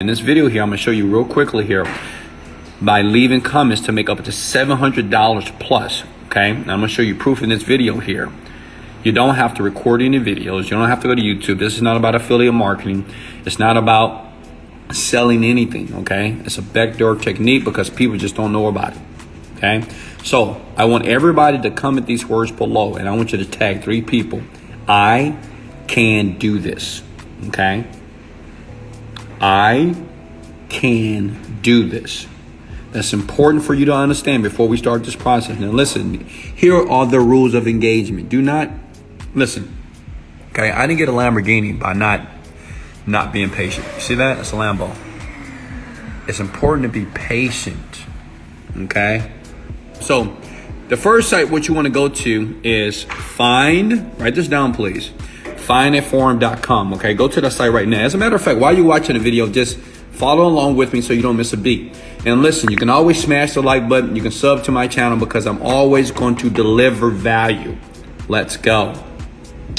In this video here, I'm going to show you real quickly here by leaving comments to make up to $700 plus. Okay, now I'm going to show you proof in this video here. You don't have to record any videos. You don't have to go to YouTube. This is not about affiliate marketing. It's not about selling anything. Okay, it's a backdoor technique because people just don't know about it. Okay, so I want everybody to comment these words below, and I want you to tag 3 people. I can do this. Okay, I can do this. That's important for you to understand before we start this process. Now listen, here are the rules of engagement. Do not, listen, okay, I didn't get a Lamborghini by not being patient. You see that? It's a Lambo. It's important to be patient, okay? So the first site what you want to go to is write this down please, findaforum.com. Okay, go to the site right now. As a matter of fact, while you're watching the video, just follow along with me so you don't miss a beat. And listen, you can always smash the like button. You can sub to my channel because I'm always going to deliver value. Let's go.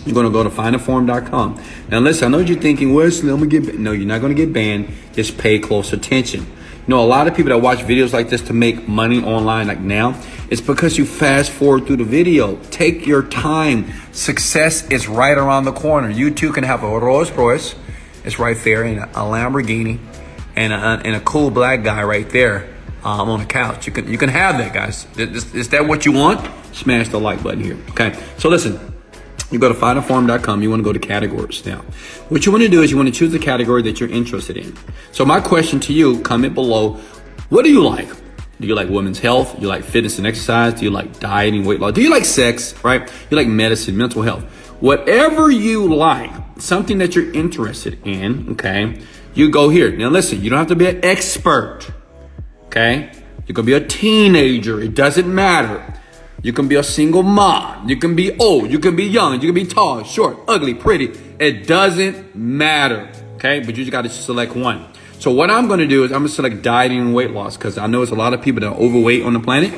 You're going to go to findaforum.com. Now listen, I know what you're thinking, Wesley, I'm going to get banned. No, you're not going to get banned. Just pay close attention. You know, a lot of people that watch videos like this to make money online like now, it's because you fast forward through the video. Take your time. Success is right around the corner. You too can have a Rolls Royce. It's right there, and a Lamborghini, and a cool black guy right there on the couch. You can have that, guys. Is that what you want? Smash the like button here. Okay. So listen. You go to findaforum.com. You want to go to categories. Now, what you want to do is you want to choose the category that you're interested in. So my question to you, comment below. What do you like? Do you like women's health? Do you like fitness and exercise? Do you like dieting, weight loss? Do you like sex, right? You like medicine, mental health? Whatever you like, something that you're interested in, okay, you go here. Now listen, you don't have to be an expert, okay? You can be a teenager. It doesn't matter. You can be a single mom. You can be old. You can be young. You can be tall, short, ugly, pretty. It doesn't matter, okay? But you just got to select one. So what I'm going to do is I'm going to select dieting and weight loss because I know there's a lot of people that are overweight on the planet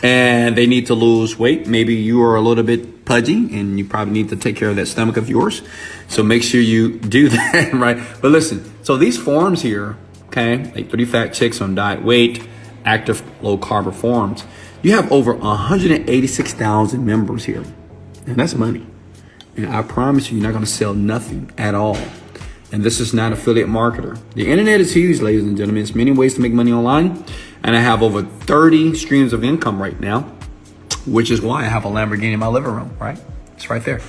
and they need to lose weight. Maybe you are a little bit pudgy and you probably need to take care of that stomach of yours. So make sure you do that, right? But listen, so these forums here, okay, like 3 Fat Chicks on diet, weight, active, low carb forums. You have over 186,000 members here. And that's money. And I promise you're not going to sell nothing at all. And this is not affiliate marketer. The internet is huge, ladies and gentlemen. There's many ways to make money online. And I have over 30 streams of income right now, which is why I have a Lamborghini in my living room, right? It's right there.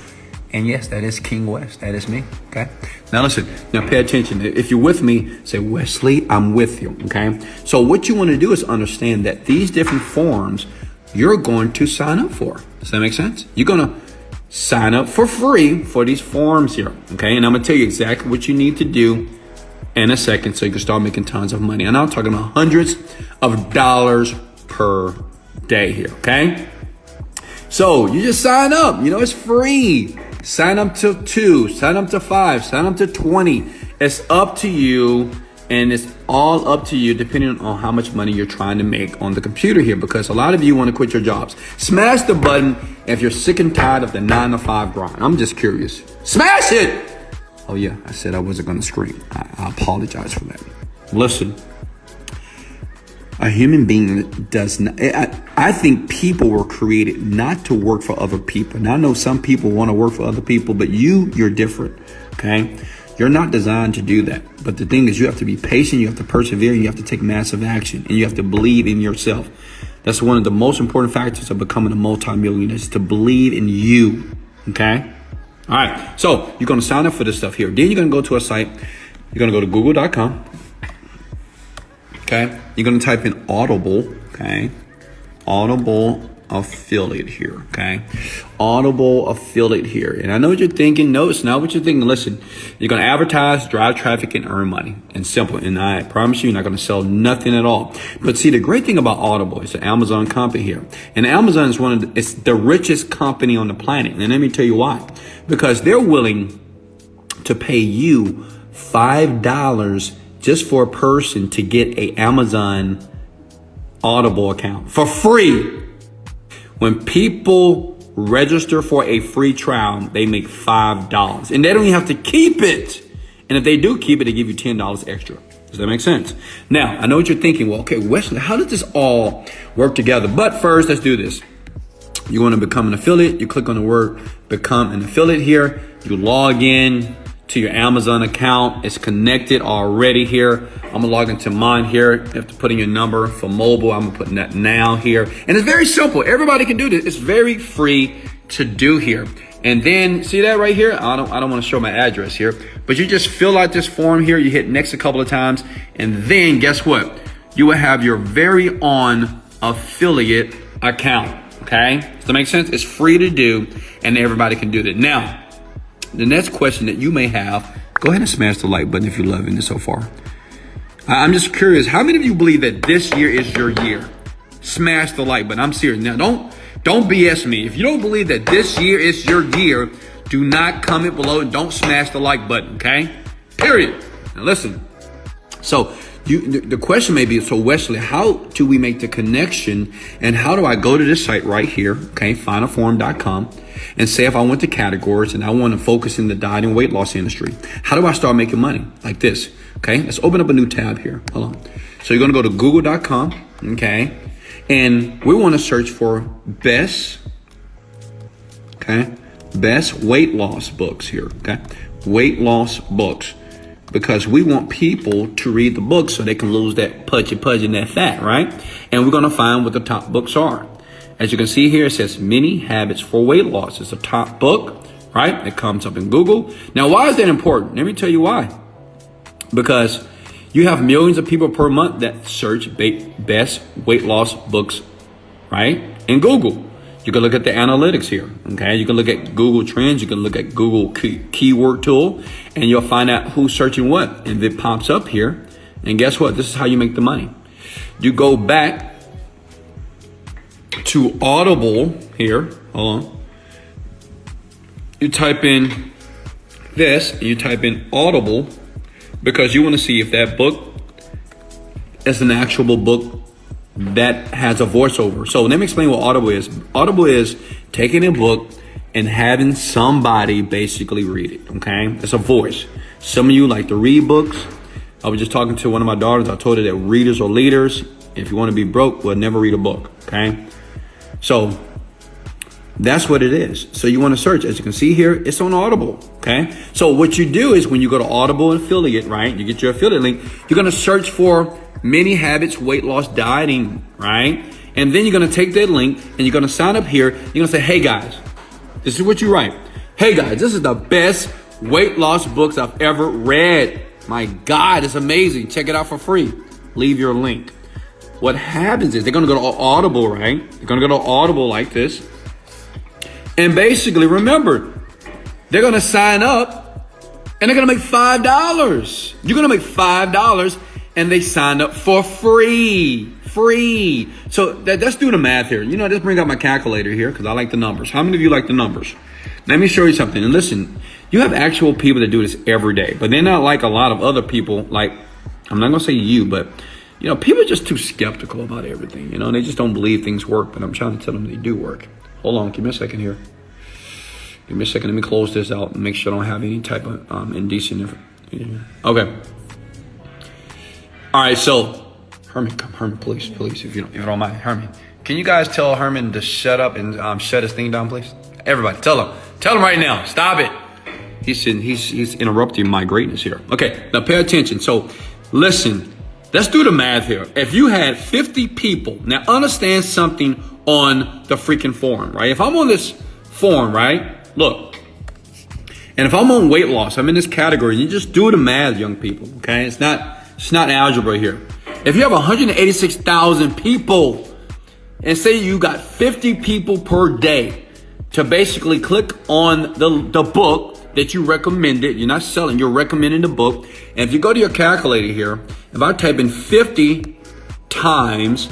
And yes, that is King West. That is me, okay? Now listen, now pay attention. If you're with me, say, Wesley, I'm with you, okay? So what you want to do is understand that these different forums you're going to sign up for. Does that make sense? You're going to sign up for free for these forums here, okay? And I'm going to tell you exactly what you need to do in a second so you can start making tons of money. And I'm talking about hundreds of dollars per day here, okay? So you just sign up. You know, it's free. Sign up to 2, sign up to 5, sign up to 20. It's up to you, and it's all up to you depending on how much money you're trying to make on the computer here, because a lot of you want to quit your jobs. Smash the button if you're sick and tired of the 9-to-5 grind. I'm just curious. Smash it! Oh yeah, I said I wasn't going to scream. I apologize for that. Listen. A human being does not, I think people were created not to work for other people. Now I know some people want to work for other people, but you're different, okay? You're not designed to do that. But the thing is, you have to be patient, you have to persevere, you have to take massive action, and you have to believe in yourself. That's one of the most important factors of becoming a multi-millionaire, is to believe in you, okay? All right, so you're going to sign up for this stuff here. Then you're going to go to a site. You're going to go to google.com. Okay, you're going to type in Audible, okay? Audible affiliate here, okay? Audible affiliate here. And I know what you're thinking. No, it's not what you're thinking. Listen, you're going to advertise, drive traffic, and earn money. And simple. And I promise you're not going to sell nothing at all. But see, the great thing about Audible is the Amazon company here. And Amazon is it's the richest company on the planet. And let me tell you why. Because they're willing to pay you $5 just for a person to get a Amazon Audible account for free. When people register for a free trial, they make $5. And they don't even have to keep it And if they do keep it, they give you $10 extra. Does that make sense? Now, I know what you're thinking. Well, okay, Wesley, how does this all work together? But first, let's do this. You want to become an affiliate. You click on the word become an affiliate here. You log in to your Amazon account. It's connected already here. I'm going to log into mine here. You have to put in your number for mobile. I'm going to put that now here. And it's very simple. Everybody can do this. It's very free to do here. And then see that right here? I don't want to show my address here, but you just fill out this form here. You hit next a couple of times, and then guess what? You will have your very own affiliate account. Okay, does that make sense? It's free to do, and everybody can do that. Now, the next question that you may have, go ahead and smash the like button if you're loving this so far. I'm just curious, how many of you believe that this year is your year? Smash the like button. I'm serious. Now, don't BS me. If you don't believe that this year is your year, do not comment below and don't smash the like button, okay? Period. Now listen. So the question may be, so Wesley, how do we make the connection, and how do I go to this site right here, okay, finalform.com, and say if I went to categories and I want to focus in the diet and weight loss industry, how do I start making money like this? Okay, let's open up a new tab here. Hold on. So you're going to go to google.com, okay, and we want to search for best weight loss books here, okay, weight loss books. Because we want people to read the book so they can lose that pudgy and that fat, right? And we're going to find what the top books are. As you can see here, it says Many Habits for Weight Loss. It's the top book, right? It comes up in Google. Now, why is that important? Let me tell you why. Because you have millions of people per month that search best weight loss books, right? In Google. You can look at the analytics here, okay? You can look at Google Trends. You can look at Google Keyword Tool, and you'll find out who's searching what. And it pops up here. And guess what? This is how you make the money. You go back to Audible here. Hold on. You type in this, and you type in Audible, because you want to see if that book is an actual book that has a voiceover. So let me explain what Audible is. Audible is taking a book and having somebody basically read it, okay? It's a voice. Some of you like to read books. I was just talking to one of my daughters. I told her that readers are leaders. If you want to be broke, well, never read a book, okay? So that's what it is. So you want to search. As you can see here, it's on Audible, okay? So what you do is when you go to Audible affiliate, right? You get your affiliate link. You're going to search for Many Habits Weight Loss Dieting, right? And then you're going to take that link and you're going to sign up here. You're going to say, hey guys, this is what you write. Hey guys, this is the best weight loss books I've ever read. My God, it's amazing. Check it out for free. Leave your link. What happens is they're going to go to Audible, right? They're going to go to Audible like this. And basically, remember, they're going to sign up and they're going to make $5. You're going to make $5. And they signed up for free. So let's do the math here. You know, just bring out my calculator here because I like the numbers. How many of you like the numbers? Let me show you something. And listen, you have actual people that do this every day, but they're not like a lot of other people. Like, I'm not going to say you, but, you know, people are just too skeptical about everything. You know, they just don't believe things work, but I'm trying to tell them they do work. Hold on. Give me a second here. Give me a second. Let me close this out and make sure I don't have any type of indecent. Okay. All right, so Herman, come, Herman, please, if you don't mind, Herman, can you guys tell Herman to shut up and shut his thing down, please? Everybody, tell him right now, stop it. He's interrupting my greatness here. Okay, now pay attention. So, listen, let's do the math here. If you had 50 people, now understand something on the freaking forum, right? If I'm on this forum, right? Look, and if I'm on weight loss, I'm in this category. You just do the math, young people. Okay, it's not algebra here. If you have 186,000 people and say you got 50 people per day to basically click on the book that you recommended, you're not selling, you're recommending the book. And if you go to your calculator here, if I type in 50 times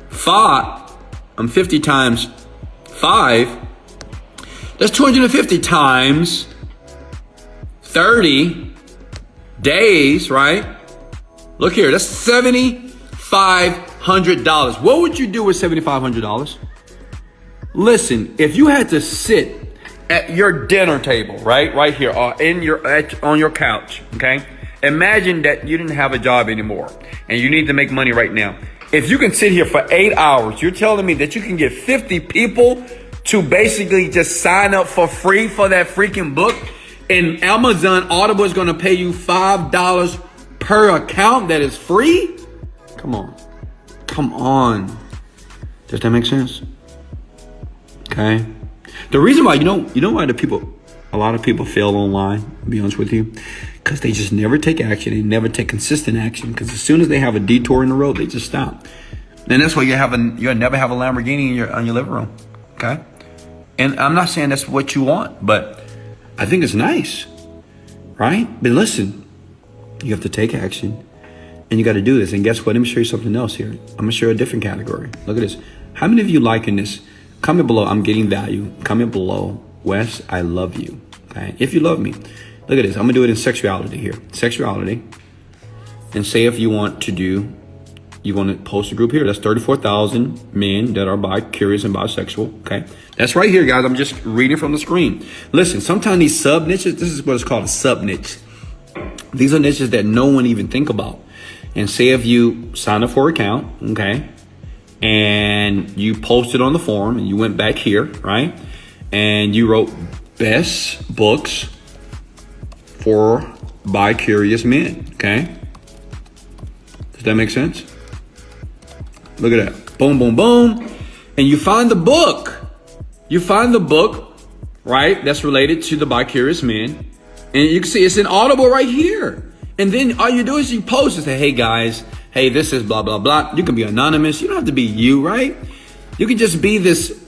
5, 50 times 5, that's 250 times 30 days, right? Look here, that's $7,500. What would you do with $7,500? Listen, if you had to sit at your dinner table, right here, on your couch, okay? Imagine that you didn't have a job anymore and you need to make money right now. If you can sit here for 8 hours, you're telling me that you can get 50 people to basically just sign up for free for that freaking book, and Amazon Audible is going to pay you $5 per account that is free? Come on. Does that make sense? Okay. The reason why, you know why a lot of people fail online, to be honest with you, because they just never take action. They never take consistent action, because as soon as they have a detour in the road, they just stop. And that's why you'll never have a Lamborghini in your living room. Okay. And I'm not saying that's what you want, but I think it's nice, right? But listen, you have to take action, and you got to do this. And guess what? Let me show you something else here. I'm going to show you a different category. Look at this. How many of you liking this? Comment below. I'm getting value. Comment below. Wes, I love you. Okay. If you love me, look at this. I'm going to do it in sexuality here. Sexuality. And say if you want to post a group here. That's 34,000 men that are bi-curious and bisexual. Okay. That's right here, guys. I'm just reading from the screen. Listen, sometimes these sub niches, this is what it's called, a sub niche. These are niches that no one even think about. And say if you sign up for an account, okay, and you posted on the forum and you went back here, right? And you wrote best books for bi-curious men, okay? Does that make sense? Look at that. Boom, boom, boom. And you find the book. You find the book, right? That's related to the bi-curious men. And you can see it's in Audible right here. And then all you do is you post and say, hey guys, hey, this is blah, blah, blah. You can be anonymous. You don't have to be you, right? You can just be this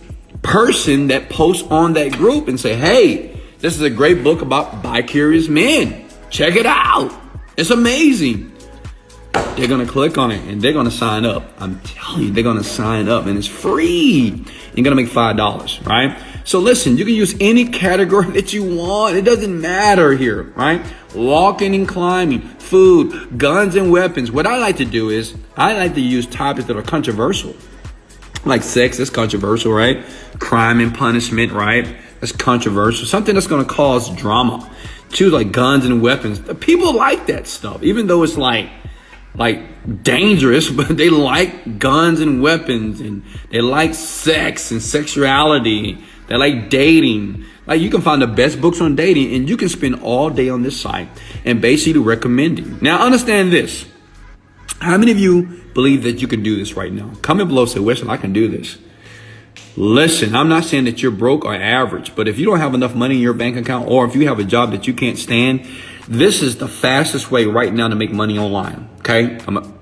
person that posts on that group and say, hey, this is a great book about bi-curious men. Check it out. It's amazing. They're going to click on it and they're going to sign up. I'm telling you, they're going to sign up, and it's free. You're going to make $5, right? So listen, you can use any category that you want. It doesn't matter here, right? Walking and climbing, food, guns and weapons. What I like to do is I like to use topics that are controversial. Like sex, that's controversial, right? Crime and punishment, right? That's controversial. Something that's going to cause drama. Choose like guns and weapons. People like that stuff, even though it's like dangerous, but they like guns and weapons, and they like sex and sexuality. They like dating. Like, you can find the best books on dating, and you can spend all day on this site and basically recommending. Now, understand this. How many of you believe that you can do this right now? Comment below, say, Weston, I can do this. Listen, I'm not saying that you're broke or average, but if you don't have enough money in your bank account, or if you have a job that you can't stand, this is the fastest way right now to make money online. Okay?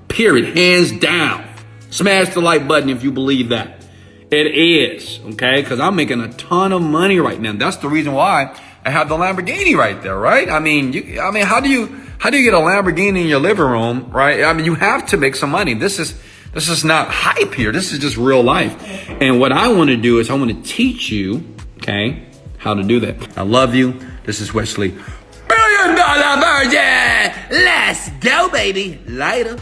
Period. Hands down. Smash the like button if you believe that. It is. Okay? Because I'm making a ton of money right now. That's the reason why I have the Lamborghini right there, right? I mean, how do you get a Lamborghini in your living room, right? I mean, you have to make some money. This is not hype here. This is just real life. And what I want to do is I want to teach you, okay, how to do that. I love you. This is Wesley. $1 Billion Virgin. Let's go, baby. Later.